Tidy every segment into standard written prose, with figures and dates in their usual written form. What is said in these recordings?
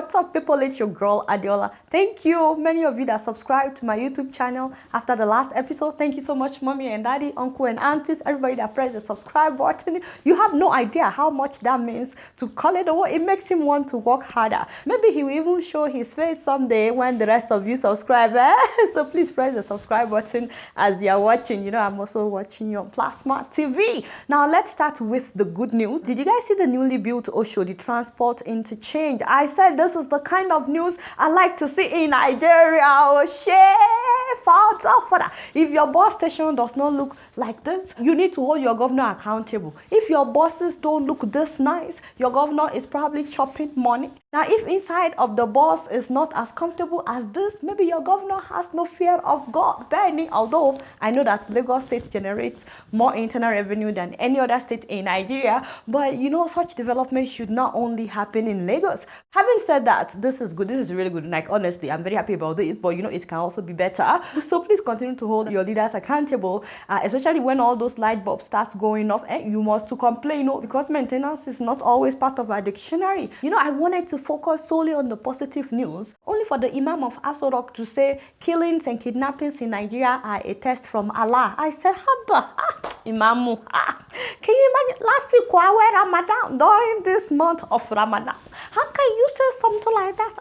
What's up, people? It's your girl Adeola. Thank you, many of you that subscribed to my YouTube channel after the last episode. Thank you so much, mommy and daddy, uncle and aunties, everybody that pressed the subscribe button. You have no idea how much that means to Koledo. It makes him want to work harder. Maybe he will even show his face someday when the rest of you subscribe. So please press the subscribe button as you are watching. You know, I'm also watching you on Plasma TV. Now let's start with the good news. Did you guys see the newly built Oshodi Transport Interchange? I said this is the kind of news I like to see in Nigeria. If your bus station does not look like this, you need to hold your governor accountable. If your buses don't look this nice, your governor is probably chopping money. Now, if inside of the bus is not as comfortable as this, maybe your governor has no fear of God. Although I know that Lagos State generates more internal revenue than any other state in Nigeria, but you know, such development should not only happen in Lagos. Having said that, this is good. This is really good. Like, honestly, I'm very happy about this, but you know, it can also be better. So please continue to hold your leaders accountable, especially when all those light bulbs start going off. You must to complain, because maintenance is not always part of our dictionary. You know, I wanted to focus solely on the positive news, only for the Imam of Asorok to say killings and kidnappings in Nigeria are a test from Allah. I said, Haba, Imamu, can you imagine last week Ramadan, during this month of Ramadan? How can you say something like that?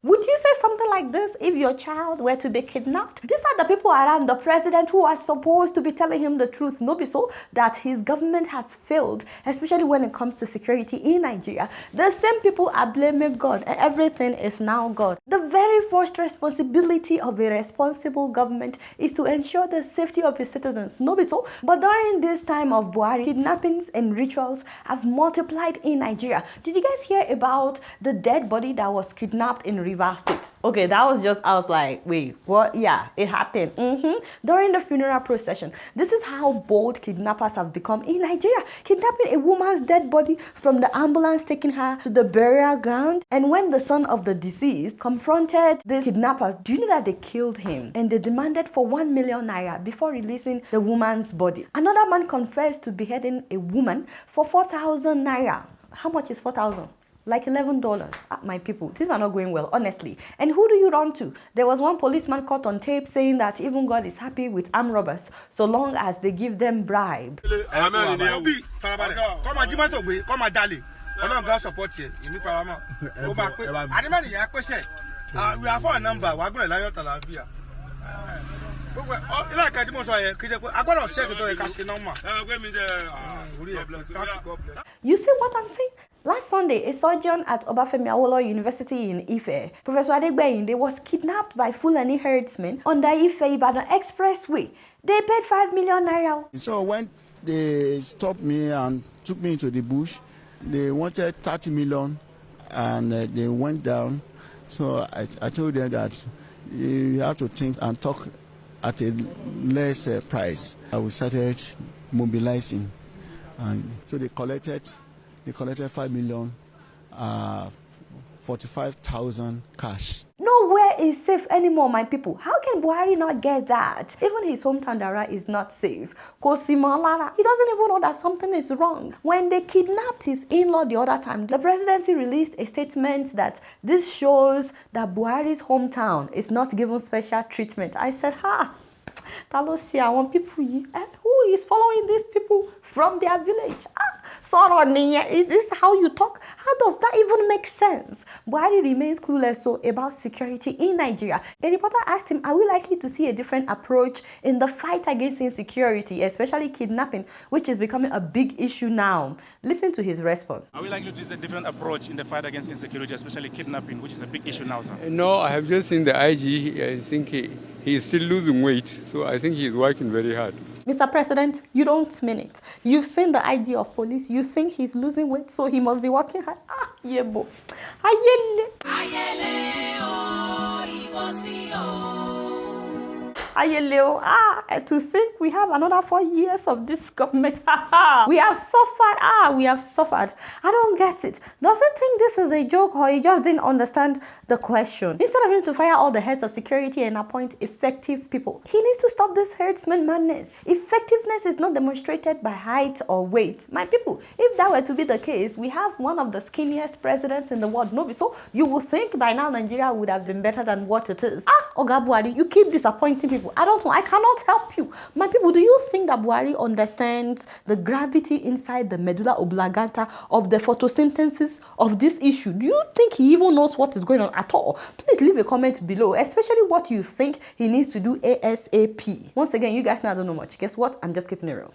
Would you say something like this if your child were to be kidnapped? These are the people around the president who are supposed to be telling him the truth. No, be so that his government has failed, especially when it comes to security in Nigeria. The same people are blaming God, and everything is now God. The very first responsibility of a responsible government is to ensure the safety of its citizens. No, be so. But during this time of Buhari, kidnappings and rituals have multiplied in Nigeria. Did you guys hear about the dead body that was kidnapped in Rivers State? Okay, that was just, I was like, wait, what? Yeah, it happened. During the funeral procession. This is how bold kidnappers have become in Nigeria. Kidnapping a woman's dead body from the ambulance, taking her to the burial ground. And when the son of the deceased confronted the kidnappers, do you know that they killed him? And they demanded for 1 million naira before releasing the woman's body. Another man confessed to beheading a woman for 4,000 naira. How much is 4,000? Like $11. My people, things are not going well, honestly. And who do you run to? There was one policeman caught on tape saying that even God is happy with armed robbers so long as they give them bribe. We have a number. We're going You see what I'm saying? Last Sunday, a surgeon at Obafemi Awolowo University in Ife, Professor Adegbeyinde, was kidnapped by Fulani herdsmen on the Ife-Ibadan Expressway. They paid 5 million naira. So when they stopped me and took me into the bush, they wanted 30 million and they went down. So I told them that you have to think and talk at a less price. We started mobilizing, and so they collected 5 million, 45,000 cash. Nowhere is safe anymore, my people. How can Buhari not get that? Even his hometown Dara is not safe. Kosimalara, he doesn't even know that something is wrong. When they kidnapped his in-law the other time, the presidency released a statement that this shows that Buhari's hometown is not given special treatment. I said, Talosia, I want people who is following these people from their village. Is this how you talk? How does that even make sense? Buhari remains clueless about security in Nigeria. A reporter asked him, are we likely to see a different approach in the fight against insecurity, especially kidnapping, which is becoming a big issue now? Listen to his response. Are we likely to see a different approach in the fight against insecurity, especially kidnapping, which is a big issue now, sir? No, I have just seen the IG. I think he is still losing weight, so I think he is working very hard. Mr. President, you don't mean it. You've seen the IG of police. You think he's losing weight, so he must be working hard. Yebo. Ayele. Ayeleo, to think we have another 4 years of this government. We have suffered. We have suffered. I don't get it. Does he think this is a joke, or he just didn't understand the question? Instead of him to fire all the heads of security and appoint effective people, he needs to stop this herdsman madness. Effectiveness is not demonstrated by height or weight. My people, if that were to be the case, we have one of the skinniest presidents in the world. No, so you would think by now Nigeria would have been better than what it is. Oga Buhari, you keep disappointing people. I don't know. I cannot help you. My people, do you think that Buhari understands the gravity inside the medulla oblongata of the photosynthesis of this issue? Do you think he even knows what is going on at all? Please leave a comment below, especially what you think he needs to do ASAP. Once again, you guys know I don't know much. Guess what? I'm just keeping it real.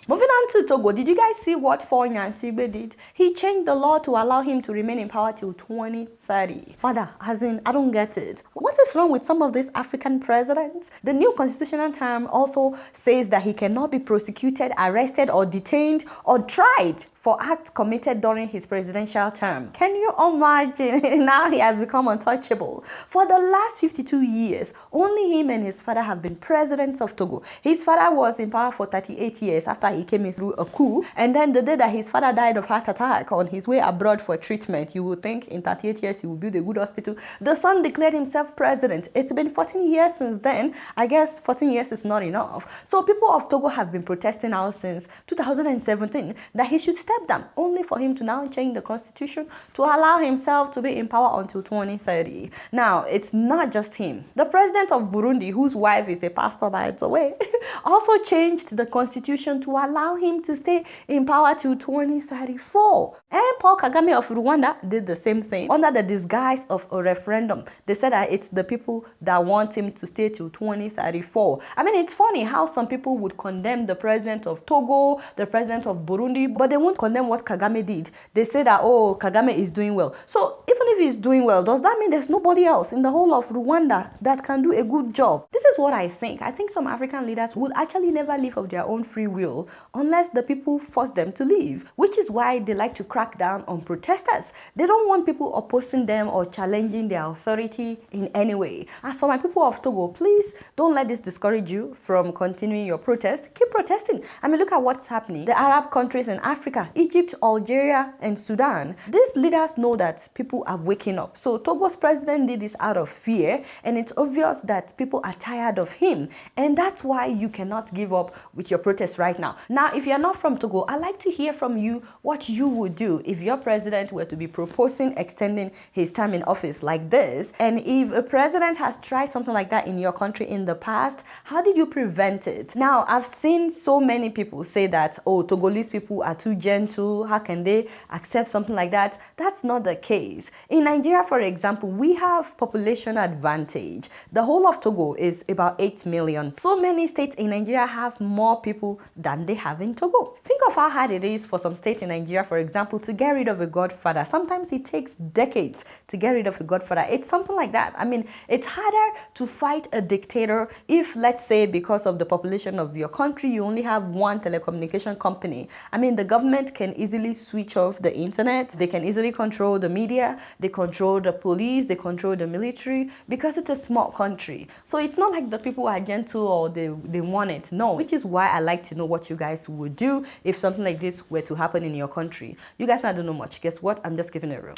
Moving on to Togo, did you guys see what Faure Gnassingbe did? He changed the law to allow him to remain in power till 2030. Father, as in, I don't get it. What is wrong with some of these African presidents? The new constitutional term also says that he cannot be prosecuted, arrested, or detained, or tried for acts committed during his presidential term. Can you imagine? Now he has become untouchable. For the last 52 years, only him and his father have been presidents of Togo. His father was in power for 38 years after he came in through a coup. And then the day that his father died of heart attack on his way abroad for treatment, you would think in 38 years he would build a good hospital. The son declared himself president. It's been 14 years since then. I guess 14 years is not enough. So people of Togo have been protesting now since 2017 that he should step down, only for him to now change the constitution to allow himself to be in power until 2030. Now, it's not just him. The president of Burundi, whose wife is a pastor by the way, also changed the constitution to allow him to stay in power till 2034. And Paul Kagame of Rwanda did the same thing under the disguise of a referendum. They said that it's the people that want him to stay till 2034. I mean, it's funny how some people would condemn the president of Togo, the president of Burundi, but they won't condemn what Kagame did. They say that, oh, Kagame is doing well. So even if he's doing well, does that mean there's nobody else in the whole of Rwanda that can do a good job? This is what I think. I think some African leaders would actually never leave of their own free will unless the people force them to leave, which is why they like to crack down on protesters. They don't want people opposing them or challenging their authority in any way. As for my people of Togo, please don't let this discourage you from continuing your protest. Keep protesting. I mean, look at what's happening. The Arab countries in Africa, Egypt, Algeria, and Sudan. These leaders know that people are waking up. So Togo's president did this out of fear, and it's obvious that people are tired of him. And that's why you cannot give up with your protest right now. Now, if you're not from Togo, I'd like to hear from you what you would do if your president were to be proposing extending his term in office like this. And if a president has tried something like that in your country in the past, how did you prevent it? Now, I've seen so many people say that, oh, Togolese people are too gentle. How can they accept something like that? That's not the case. In Nigeria, for example, we have population advantage. The whole of Togo is about 8 million. So many states in Nigeria have more people than they have in Togo. Think of how hard it is for some states in Nigeria, for example, to get rid of a godfather. Sometimes it takes decades to get rid of a godfather. It's something like that. I mean, it's harder to fight a dictator if, let's say, because of the population of your country, you only have one telecommunication company. I mean, the government can easily switch off the internet. They can easily control the media. They control the police. They control the military because it's a small country. So it's not like the people are gentle or they want it. No, which is why I like to know what you guys would do if something like this were to happen in your country. You guys not don't know much. Guess what? I'm just giving it real.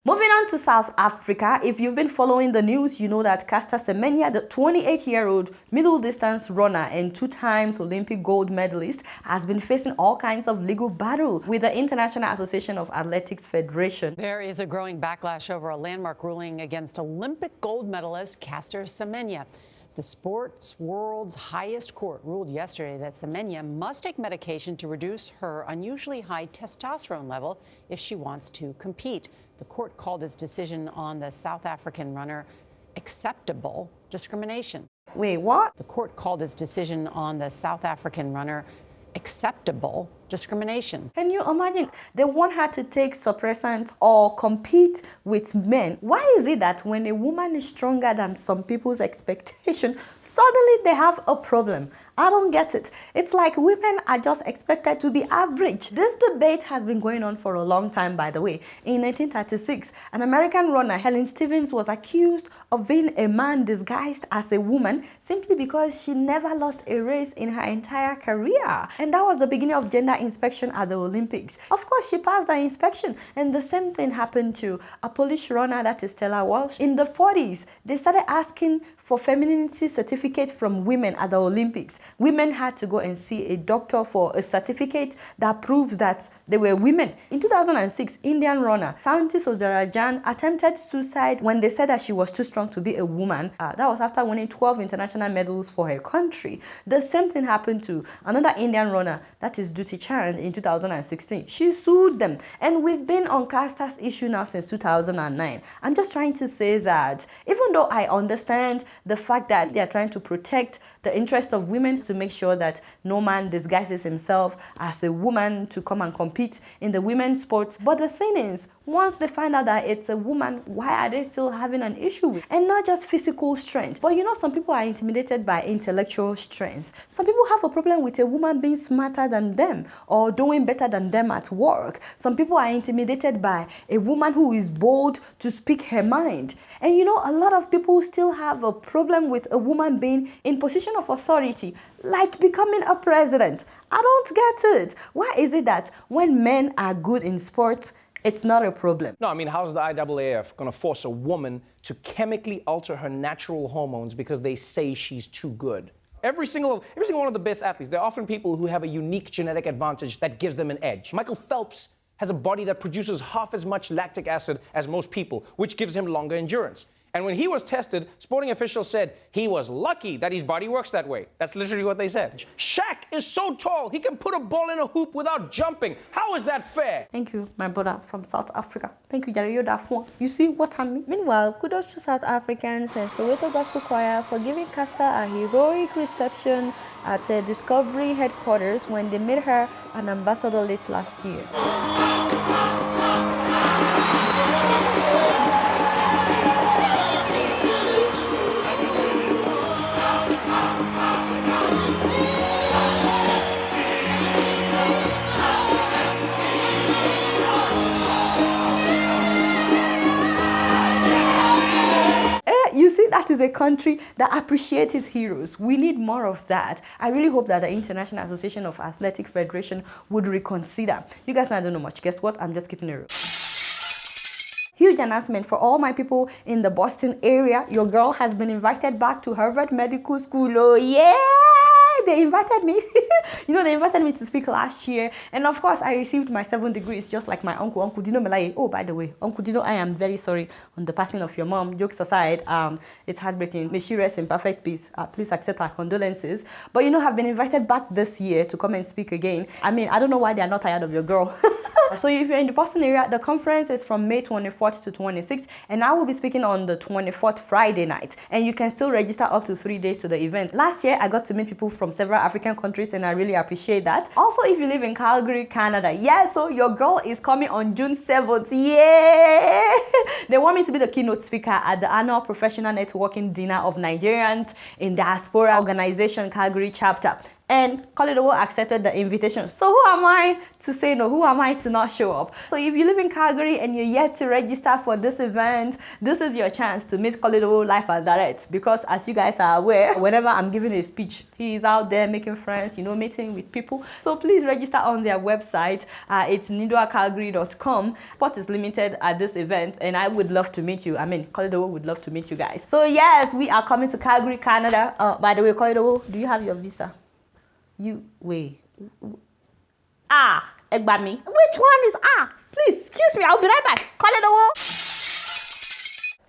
Moving on to South Africa, if you've been following the news, you know that Caster Semenya, the 28-year-old middle distance runner and 2-time Olympic gold medalist, has been facing all kinds of legal battle with the International Association of Athletics Federation. There is a growing backlash over a landmark ruling against Olympic gold medalist Caster Semenya. The sports world's highest court ruled yesterday that Semenya must take medication to reduce her unusually high testosterone level if she wants to compete. The court called its decision on the South African runner acceptable discrimination. Wait, what? The court called its decision on the South African runner acceptable discrimination. Can you imagine? They want her to take suppressants or compete with men. Why is it that when a woman is stronger than some people's expectation, suddenly they have a problem? I don't get it. It's like women are just expected to be average. This debate has been going on for a long time, by the way. In 1936, an American runner, Helen Stevens, was accused of being a man disguised as a woman simply because she never lost a race in her entire career. And that was the beginning of gender inspection at the Olympics. Of course, she passed the inspection, and the same thing happened to a Polish runner, that is Stella Walsh. In the 40s, they started asking for femininity certificate from women at the Olympics. Women had to go and see a doctor for a certificate that proves that they were women. In 2006, Indian runner Santi Sodarajan attempted suicide when they said that she was too strong to be a woman. That was after winning 12 international medals for her country. The same thing happened to another Indian runner, that is Dutee Chand, in 2016. She sued them, and we've been on Caster's issue now since 2009. I'm just trying to say that even though I understand the fact that they are trying to protect the interest of women to make sure that no man disguises himself as a woman to come and compete in the women's sports, but the thing is, once they find out that it's a woman, why are they still having an issue with it? And not just physical strength, but some people are intimidated by intellectual strength. Some people have a problem with a woman being smarter than them or doing better than them at work. Some people are intimidated by a woman who is bold to speak her mind. And a lot of people still have a problem with a woman being in position of authority, like becoming a president. I don't get it. Why is it that when men are good in sports, it's not a problem? No, I mean, how's the IAAF going to force a woman to chemically alter her natural hormones because they say she's too good? Every single one of the best athletes, they're often people who have a unique genetic advantage that gives them an edge. Michael Phelps has a body that produces half as much lactic acid as most people, which gives him longer endurance. And when he was tested, sporting officials said he was lucky that his body works that way. That's literally what they said. Shaq is so tall, he can put a ball in a hoop without jumping. How is that fair? Thank you, my brother from South Africa. Thank you, Jare Yodafon. You see what I mean? Meanwhile, kudos to South Africans and Soweto Gospel Choir for giving Caster a heroic reception at Discovery headquarters when they made her an ambassador late last year. That is a country that appreciates its heroes. We need more of that. I really hope that the International Association of Athletic Federation would reconsider. You guys know I don't know much. Guess what? I'm just keeping it real. Huge announcement for all my people in the Boston area. Your girl has been invited back to Harvard Medical School. Oh yeah! They invited me. They invited me to speak last year, and of course I received my 7 degrees just like my uncle Dino Melaye. Oh, by the way, Uncle Dino, I am very sorry on the passing of your mom. Jokes aside, it's heartbreaking. May she rest in perfect peace. Please accept our condolences. But have been invited back this year to come and speak again. I mean, I don't know why they are not tired of your girl. So if you're in the Boston area, the conference is from May 24th to 26th, and I will be speaking on the 24th Friday night, and you can still register up to 3 days to the event. Last year, I got to meet people from several African countries, and I really appreciate that. Also, if you live in Calgary, Canada, so your girl is coming on June 7th. Yeah! They want me to be the keynote speaker at the annual Professional Networking Dinner of Nigerians in Diaspora Organization Calgary chapter. And Koledowo accepted the invitation. So who am I to say no? Who am I to not show up? So if you live in Calgary and you're yet to register for this event, this is your chance to meet Koledowo live and direct. Because as you guys are aware, whenever I'm giving a speech, he is out there making friends, meeting with people. So please register on their website. It's nidoacalgary.com. Spot is limited at this event, and I would love to meet you. I mean, Koledowo would love to meet you guys. So yes, we are coming to Calgary, Canada. By the way, Koledowo, do you have your visa? Wait. Egbami. Which one is Please, excuse me, I'll be right back. Call it a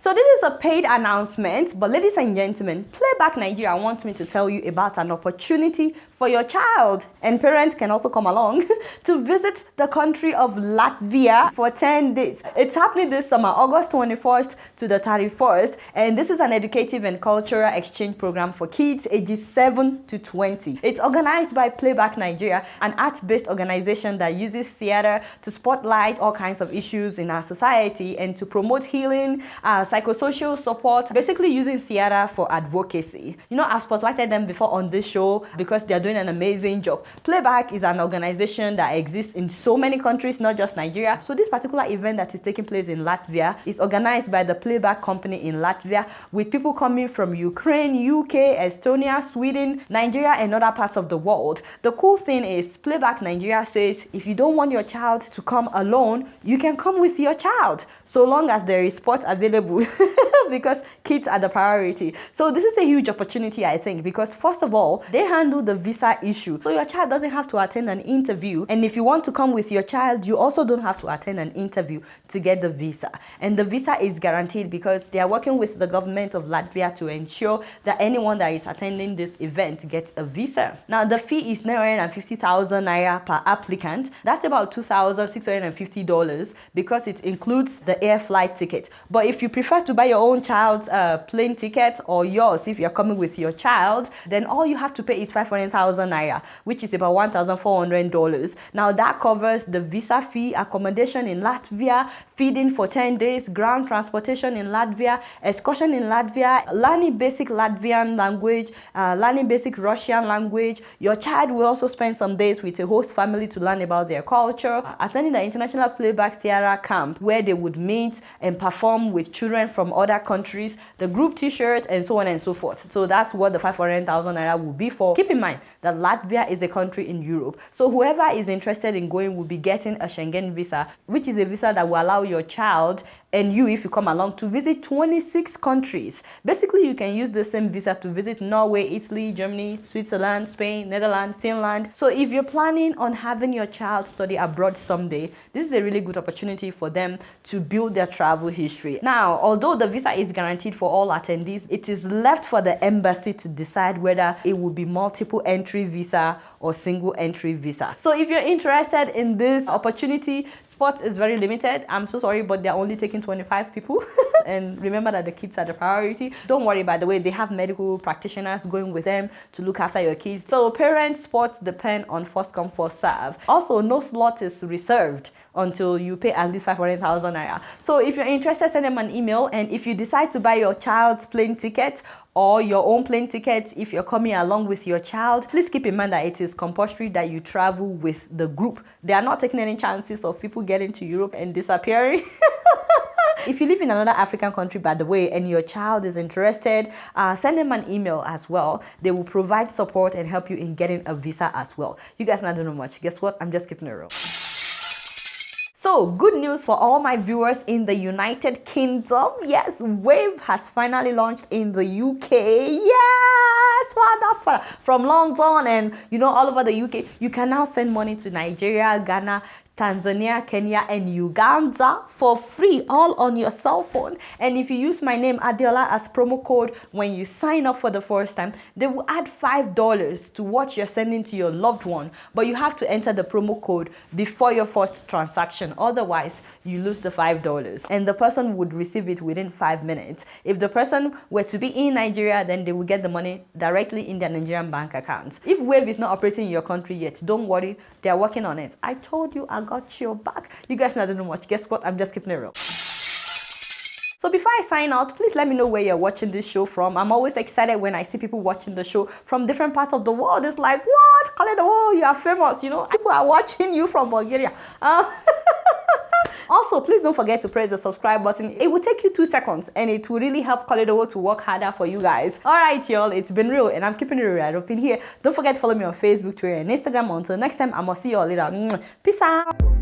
So this is a paid announcement, but ladies and gentlemen, Playback Nigeria wants me to tell you about an opportunity for your child, and parents can also come along to visit the country of Latvia for 10 days. It's happening this summer, August 21st to the 31st, and this is an educative and cultural exchange program for kids ages 7 to 20. It's organized by Playback Nigeria, an art-based organization that uses theater to spotlight all kinds of issues in our society and to promote healing, psychosocial support, basically using theater for advocacy. You know, I've spotlighted them before on this show because they're doing an amazing job. Playback is an organization that exists in so many countries, not just Nigeria. So this particular event that is taking place in Latvia is organized by the Playback company in Latvia, with people coming from Ukraine, UK, Estonia, Sweden, Nigeria, and other parts of the world. The cool thing is Playback Nigeria says if you don't want your child to come alone, you can come with your child, so long as there is spot available because kids are the priority. So this is a huge opportunity, I think, because first of all, they handle the visa issue, so your child doesn't have to attend an interview, and if you want to come with your child, you also don't have to attend an interview to get the visa, and the visa is guaranteed because they are working with the government of Latvia to ensure that anyone that is attending this event gets a visa. Now the fee is 950,000 naira per applicant. That's about $2,650 because it includes the air flight ticket. But if you prefer to buy your own child's plane ticket, or yours if you're coming with your child, then all you have to pay is 500,000 naira, which is about $1,400. Now that covers the visa fee, accommodation in Latvia, feeding for 10 days, ground transportation in Latvia, excursion in Latvia, learning basic Latvian language, learning basic Russian language. Your child will also spend some days with a host family to learn about their culture, attending the International Playback Theatre Camp where they would meet and perform with children from other countries, the group t-shirt, and so on and so forth. So that's what the 500,000 naira will be for. Keep in mind that Latvia is a country in Europe, so whoever is interested in going will be getting a Schengen visa, which is a visa that will allow your child and you, if you come along, to visit 26 countries. Basically, you can use the same visa to visit Norway, Italy, Germany, Switzerland, Spain, Netherlands, Finland. So if you're planning on having your child study abroad someday, this is a really good opportunity for them to build their travel history. Now, although the visa is guaranteed for all attendees, it is left for the embassy to decide whether it will be multiple entry visa or single entry visa. So if you're interested in this opportunity, spot is very limited. I'm so sorry, but they're only taking 25 people. And remember that the kids are the priority. Don't worry, by the way, they have medical practitioners going with them to look after your kids. So parents' spots depend on first come, first serve. Also, no slot is reserved until you pay at least 500,000 naira. So if you're interested, send them an email, and if you decide to buy your child's plane ticket or your own plane ticket if you're coming along with your child, please keep in mind that it is compulsory that you travel with the group. They are not taking any chances of people getting to Europe and disappearing. If you live in another African country, by the way, and your child is interested, send them an email as well. They will provide support and help you in getting a visa as well. You guys not doing much. Guess what? I'm just keeping it real. So, good news for all my viewers in the United Kingdom. Yes, Wave has finally launched in the UK. Yes, wonderful. From London and all over the UK, you can now send money to Nigeria, Ghana, Tanzania, Kenya, and Uganda for free, all on your cell phone. And if you use my name Adeola as promo code when you sign up for the first time, they will add $5 to what you're sending to your loved one. But you have to enter the promo code before your first transaction. Otherwise, you lose the $5. And the person would receive it within 5 minutes. If the person were to be in Nigeria, then they will get the money directly in their Nigerian bank accounts. If Wave is not operating in your country yet, don't worry. They are working on it. I told you I got your back. You guys not doing much. Guess what? I'm just keeping it real. So before I sign out, please let me know where you're watching this show from. I'm always excited when I see people watching the show from different parts of the world. It's like, what? Oh, you are famous. People are watching you from Bulgaria. Also, please don't forget to press the subscribe button. It will take you 2 seconds and it will really help Koledowo to work harder for you guys. Alright, y'all, it's been real and I'm keeping it real right up in here. Don't forget to follow me on Facebook, Twitter, and Instagram. Until next time, I must see y'all later. Peace out.